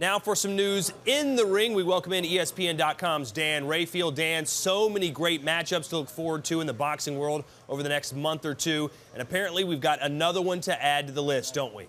Now for some news in the ring, we welcome in ESPN.com's Dan Rayfield. Dan, so many great matchups to look forward to in the boxing world over the next month or two. And apparently we've got another one to add to the list, don't we?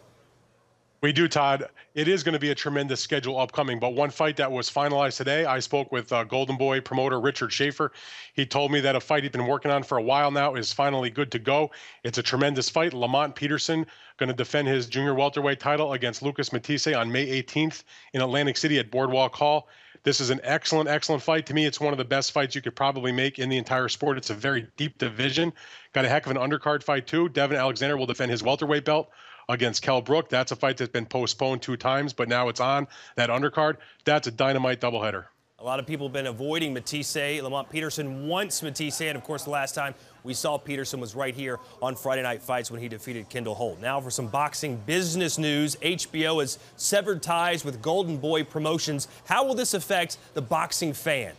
We do, Todd. It is going to be a tremendous schedule upcoming, but one fight that was finalized today, I spoke with Golden Boy promoter Richard Schaefer. He told me that a fight he'd been working on for a while now is finally good to go. It's a tremendous fight. Lamont Peterson going to defend his junior welterweight title against Lucas Matisse on May 18th in Atlantic City at Boardwalk Hall. This is an excellent fight. To me, it's one of the best fights you could probably make in the entire sport. It's a very deep division. Got a heck of an undercard fight, too. Devin Alexander will defend his welterweight belt against Kell Brook. That's a fight that's been postponed 2 times, but now it's on that undercard. That's a dynamite doubleheader. A lot of people have been avoiding Matisse. Lamont Peterson wants Matisse, and of course the last time we saw Peterson was right here on Friday Night Fights when he defeated Kendall Holt. Now for some boxing business news. HBO has severed ties with Golden Boy Promotions. How will this affect the boxing fan?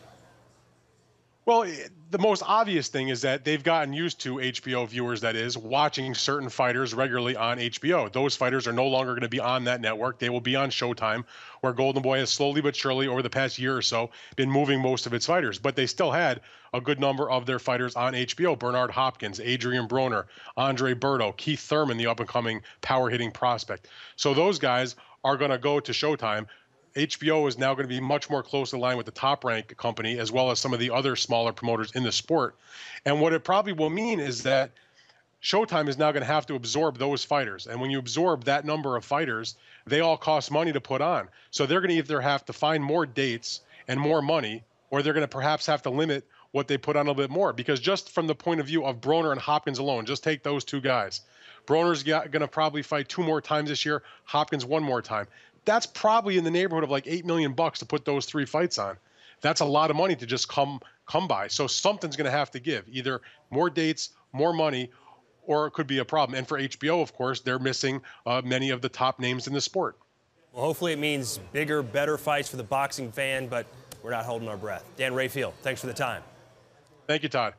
Well, the most obvious thing is that they've gotten used to HBO viewers, that is, watching certain fighters regularly on HBO. Those fighters are no longer going to be on that network. They will be on Showtime, where Golden Boy has slowly but surely over the past year or so been moving most of its fighters. But they still had a good number of their fighters on HBO. Bernard Hopkins, Adrian Broner, Andre Berto, Keith Thurman, the up-and-coming power-hitting prospect. So those guys are going to go to Showtime. HBO is now going to be much more closely aligned with the top-ranked company as well as some of the other smaller promoters in the sport. And what it probably will mean is that Showtime is now going to have to absorb those fighters. And when you absorb that number of fighters, they all cost money to put on. So they're going to either have to find more dates and more money, or they're going to perhaps have to limit what they put on a little bit more. Because just from the point of view of Broner and Hopkins alone, just take those 2 guys. Broner's going to probably fight 2 more times this year, Hopkins 1 more time. That's probably in the neighborhood of like $8 million to put those 3 fights on. That's a lot of money to just come by. So something's going to have to give, either more dates, more money, or it could be a problem. And for HBO, of course, they're missing many of the top names in the sport. Well, hopefully it means bigger, better fights for the boxing fan, but we're not holding our breath. Dan Rayfield, thanks for the time. Thank you, Todd.